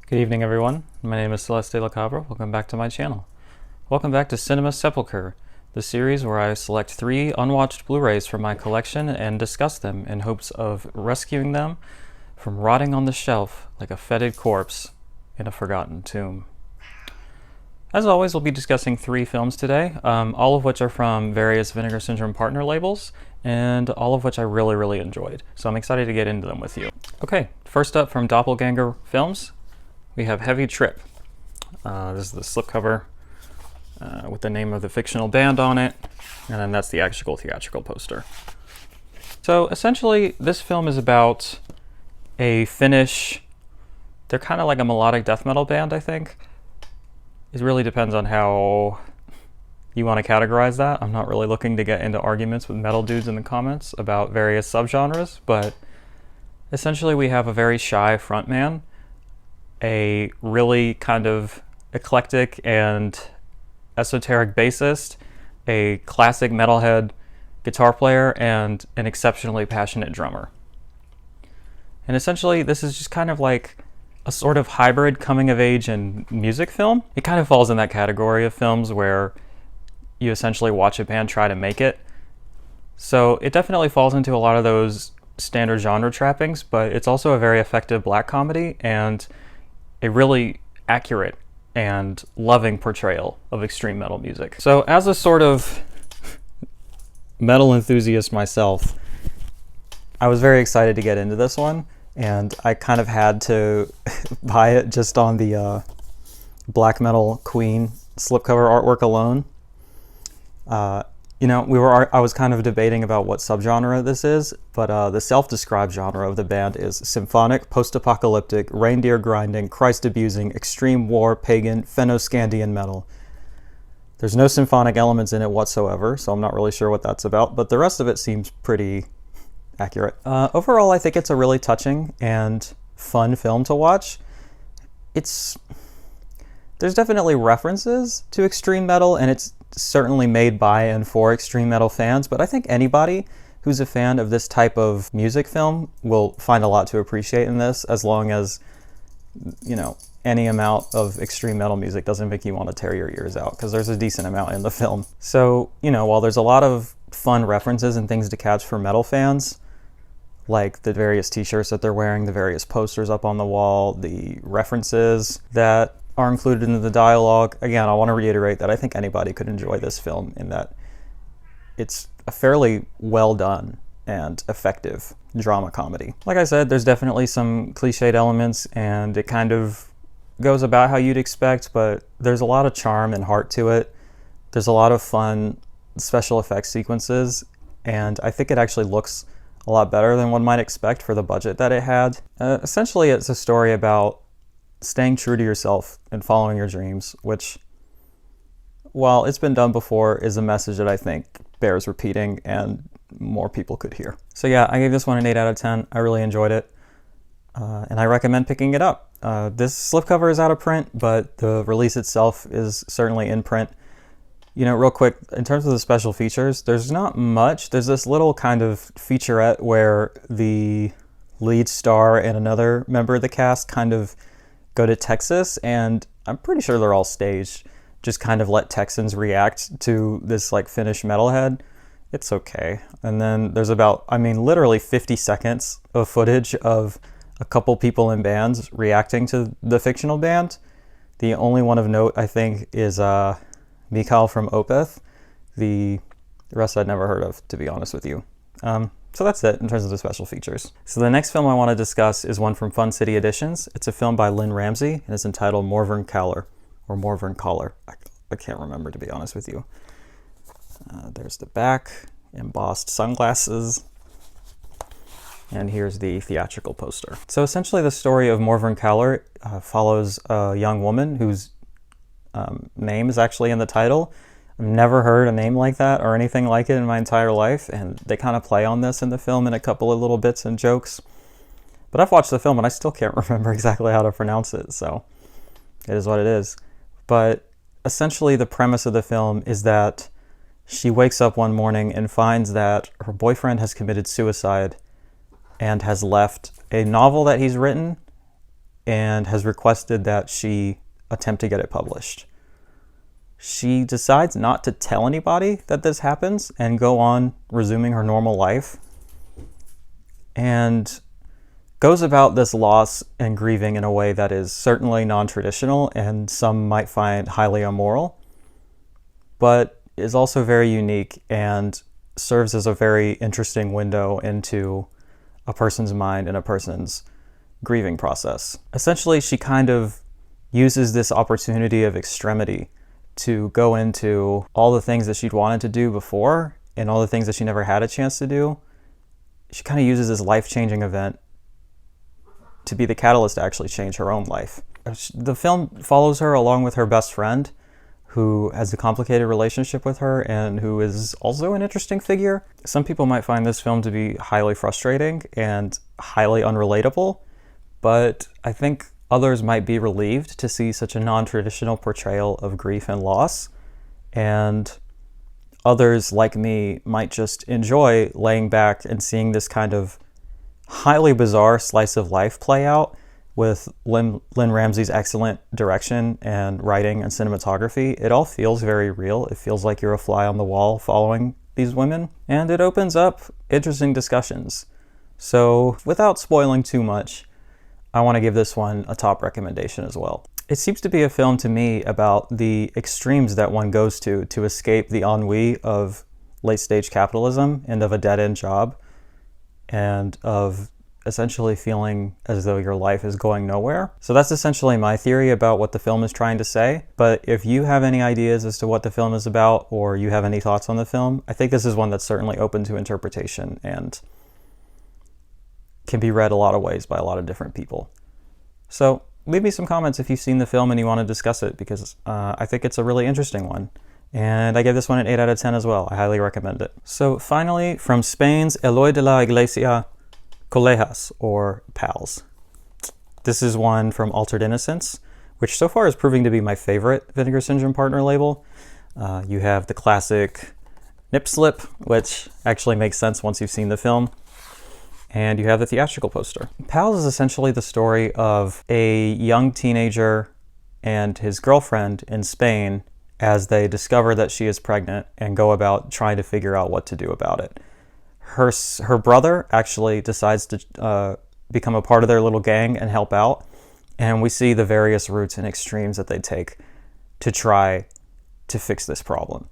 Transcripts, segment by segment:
Good evening, everyone. My name is Celeste de la Cabra. Welcome back to my channel. Welcome back to Cinema Sepulcher, the series where I select 3 unwatched Blu-rays from my collection and discuss them in hopes of rescuing them from rotting on the shelf like a fetid corpse in a forgotten tomb. As always, we'll be discussing 3 films today, all of which are from various Vinegar Syndrome partner labels, and all of which I really enjoyed. So I'm excited to get into them with you. Okay, first up from Doppelganger Films, we have Heavy Trip. This is the slipcover with the name of the fictional band on it, and then that's the actual theatrical poster. So essentially, this film is about a Finnish, they're kind of like a melodic death metal band, I think. It really depends on how you want to categorize that. I'm not really looking to get into arguments with metal dudes in the comments about various subgenres, but essentially we have a very shy frontman, a really kind of eclectic and esoteric bassist, a classic metalhead guitar player, and an exceptionally passionate drummer. And essentially this is just kind of like a sort of hybrid coming of age and music film. It kind of falls in that category of films where you essentially watch a band try to make it. So it definitely falls into a lot of those standard genre trappings, but it's also a very effective black comedy and a really accurate and loving portrayal of extreme metal music. So as a sort of metal enthusiast myself, I was very excited to get into this one, and I kind of had to buy it just on the black metal Queen slipcover artwork alone. I was kind of debating about what subgenre this is, but the self-described genre of the band is symphonic, post-apocalyptic, reindeer grinding, Christ-abusing, extreme war, pagan, Fennoscandian metal. There's no symphonic elements in it whatsoever, so I'm not really sure what that's about, but the rest of it seems pretty accurate. Overall, I think it's a really touching and fun film to watch. There's definitely references to extreme metal, and it's certainly made by and for extreme metal fans, but I think anybody who's a fan of this type of music film will find a lot to appreciate in this, as long as, any amount of extreme metal music doesn't make you want to tear your ears out, because there's a decent amount in the film. So, while there's a lot of fun references and things to catch for metal fans, like the various t-shirts that they're wearing, the various posters up on the wall, the references that are included in the dialogue. Again, I want to reiterate that I think anybody could enjoy this film, in that it's a fairly well done and effective drama comedy. Like I said, there's definitely some cliched elements, and it kind of goes about how you'd expect, but there's a lot of charm and heart to it. There's a lot of fun special effects sequences, and I think it actually looks a lot better than one might expect for the budget that it had. Essentially, it's a story about staying true to yourself and following your dreams, which, while it's been done before, is a message that I think bears repeating and more people could hear. So yeah, I gave this one an 8 out of 10. I really enjoyed it, and I recommend picking it up. This slipcover is out of print, but the release itself is certainly in print. Real quick, in terms of the special features, there's not much. There's this little kind of featurette where the lead star and another member of the cast kind of go to Texas, and I'm pretty sure they're all staged. Just kind of let Texans react to this like Finnish metalhead. It's okay. And then there's literally 50 seconds of footage of a couple people in bands reacting to the fictional band. The only one of note, I think, is Mikael from Opeth. The rest I'd never heard of, to be honest with you. So that's it in terms of the special features. So the next film I want to discuss is one from Fun City Editions. It's a film by Lynne Ramsey, and it's entitled Morvern Callar, or Morvern Callar. I can't remember, to be honest with you. There's the back, embossed sunglasses, and here's the theatrical poster. So essentially the story of Morvern Callar follows a young woman whose name is actually in the title. I've never heard a name like that or anything like it in my entire life, and they kind of play on this in the film in a couple of little bits and jokes. But I've watched the film and I still can't remember exactly how to pronounce it, so it is what it is. But essentially the premise of the film is that she wakes up one morning and finds that her boyfriend has committed suicide and has left a novel that he's written and has requested that she attempt to get it published. She decides not to tell anybody that this happens and go on resuming her normal life, and goes about this loss and grieving in a way that is certainly non-traditional and some might find highly immoral, but is also very unique and serves as a very interesting window into a person's mind and a person's grieving process. Essentially, she kind of uses this opportunity of extremity to go into all the things that she'd wanted to do before and all the things that she never had a chance to do. She kind of uses this life-changing event to be the catalyst to actually change her own life. The film follows her along with her best friend, who has a complicated relationship with her and who is also an interesting figure. Some people might find this film to be highly frustrating and highly unrelatable, but I think others might be relieved to see such a non-traditional portrayal of grief and loss, and others, like me, might just enjoy laying back and seeing this kind of highly bizarre slice of life play out with Lynne Ramsey's excellent direction and writing and cinematography. It all feels very real. It feels like you're a fly on the wall following these women, and it opens up interesting discussions. So without spoiling too much, I want to give this one a top recommendation as well. It seems to be a film to me about the extremes that one goes to escape the ennui of late-stage capitalism and of a dead-end job, and of essentially feeling as though your life is going nowhere. So that's essentially my theory about what the film is trying to say. But if you have any ideas as to what the film is about, or you have any thoughts on the film, I think this is one that's certainly open to interpretation and can be read a lot of ways by a lot of different people. So leave me some comments if you've seen the film and you want to discuss it, because I think it's a really interesting one. And I gave this one an 8 out of 10 as well. I highly recommend it. So finally, from Spain's Eloy de la Iglesia, Colegas, or Pals. This is one from Altered Innocence, which so far is proving to be my favorite Vinegar Syndrome partner label. You have the classic nip slip, which actually makes sense once you've seen the film. And you have the theatrical poster. Pals is essentially the story of a young teenager and his girlfriend in Spain as they discover that she is pregnant and go about trying to figure out what to do about it. Her brother actually decides to become a part of their little gang and help out, and we see the various routes and extremes that they take to try to fix this problem.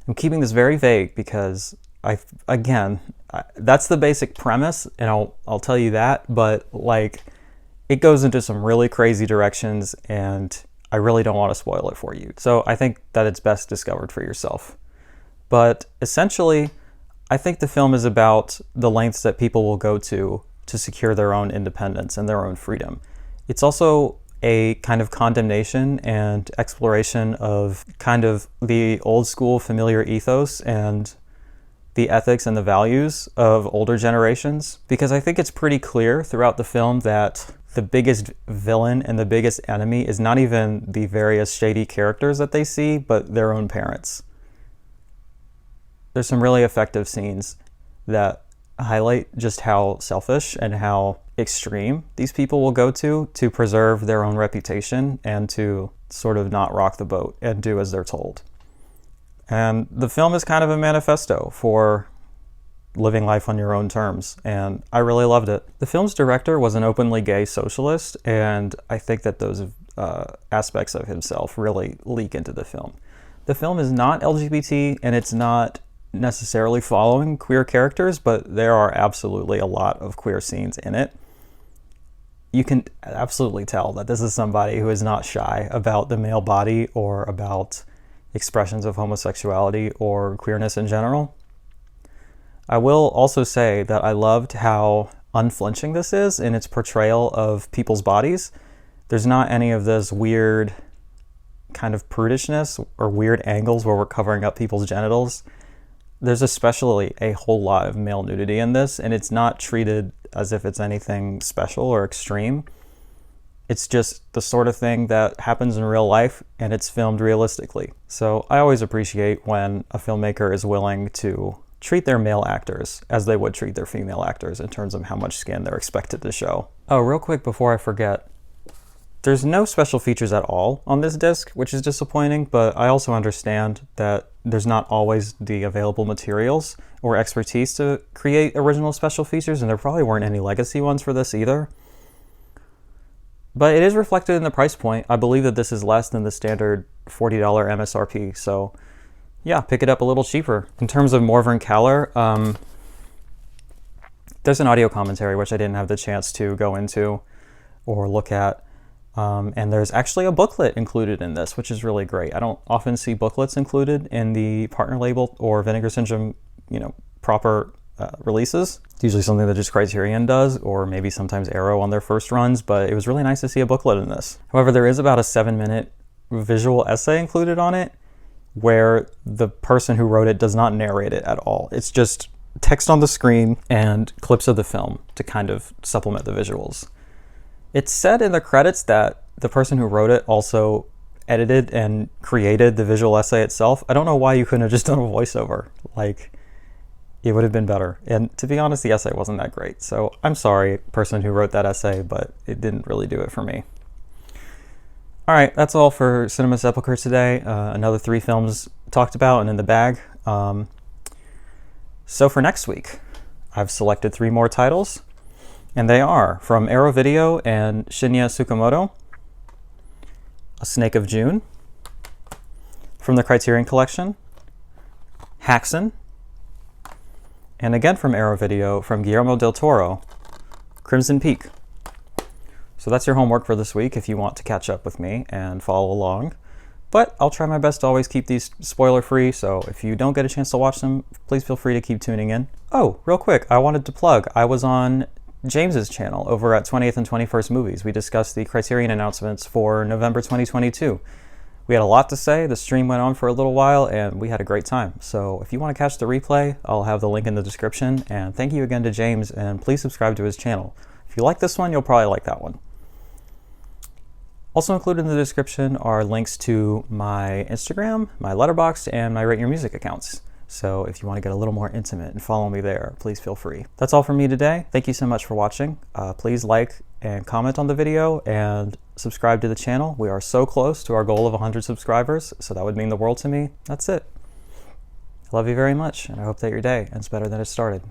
I'm keeping this very vague because that's the basic premise, and I'll tell you that, but like, it goes into some really crazy directions, and I really don't want to spoil it for you. So I think that it's best discovered for yourself. But essentially, I think the film is about the lengths that people will go to secure their own independence and their own freedom. It's also a kind of condemnation and exploration of kind of the old school familiar ethos and the ethics and the values of older generations, because I think it's pretty clear throughout the film that the biggest villain and the biggest enemy is not even the various shady characters that they see, but their own parents. There's some really effective scenes that highlight just how selfish and how extreme these people will go to preserve their own reputation and to sort of not rock the boat and do as they're told. And the film is kind of a manifesto for living life on your own terms, and I really loved it. The film's director was an openly gay socialist, and I think that those aspects of himself really leak into the film. The film is not LGBT, and it's not necessarily following queer characters, but there are absolutely a lot of queer scenes in it. You can absolutely tell that this is somebody who is not shy about the male body or about expressions of homosexuality or queerness in general. I will also say that I loved how unflinching this is in its portrayal of people's bodies. There's not any of this weird kind of prudishness or weird angles where we're covering up people's genitals. There's especially a whole lot of male nudity in this, and it's not treated as if it's anything special or extreme. It's just the sort of thing that happens in real life, and it's filmed realistically. So I always appreciate when a filmmaker is willing to treat their male actors as they would treat their female actors in terms of how much skin they're expected to show. Oh, real quick before I forget, There's no special features at all on this disc, which is disappointing, but I also understand that there's not always the available materials or expertise to create original special features, and there probably weren't any legacy ones for this either. But it is reflected in the price point. I believe that this is less than the standard $40 MSRP, so yeah, pick it up a little cheaper. In terms of Morvern Callar, there's an audio commentary, which I didn't have the chance to go into or look at. And there's actually a booklet included in this, which is really great. I don't often see booklets included in the partner label or Vinegar Syndrome, proper releases. It's usually something that just Criterion does, or maybe sometimes Arrow on their first runs, but it was really nice to see a booklet in this. However, there is about a 7-minute visual essay included on it, where the person who wrote it does not narrate it at all. It's just text on the screen and clips of the film to kind of supplement the visuals. It's said in the credits that the person who wrote it also edited and created the visual essay itself. I don't know why you couldn't have just done a voiceover. Like, it would have been better. And to be honest, the essay wasn't that great. So I'm sorry, person who wrote that essay, but it didn't really do it for me. All right, that's all for Cinema Sepulcher today. Another 3 films talked about and in the bag. So for next week, I've selected 3 more titles. And they are from Arrow Video and Shinya Tsukamoto, A Snake of June. From the Criterion Collection, Haxan. And again from Arrow Video, from Guillermo del Toro, Crimson Peak. So that's your homework for this week if you want to catch up with me and follow along. But I'll try my best to always keep these spoiler-free, so if you don't get a chance to watch them, please feel free to keep tuning in. Oh, real quick, I wanted to plug. I was on James's channel over at 20th and 21st Movies. We discussed the Criterion announcements for November 2022. We had a lot to say. The stream went on for a little while and we had a great time. So if you want to catch the replay, I'll have the link in the description. And thank you again to James, and please subscribe to his channel. If you like this one, you'll probably like that one. Also included in the description are links to my Instagram, my Letterboxd, and my Rate Your Music accounts. So if you want to get a little more intimate and follow me there, please feel free. That's all from me today. Thank you so much for watching. Please like and comment on the video and subscribe to the channel. We are so close to our goal of 100 subscribers, so that would mean the world to me. That's it. I love you very much, and I hope that your day ends better than it started.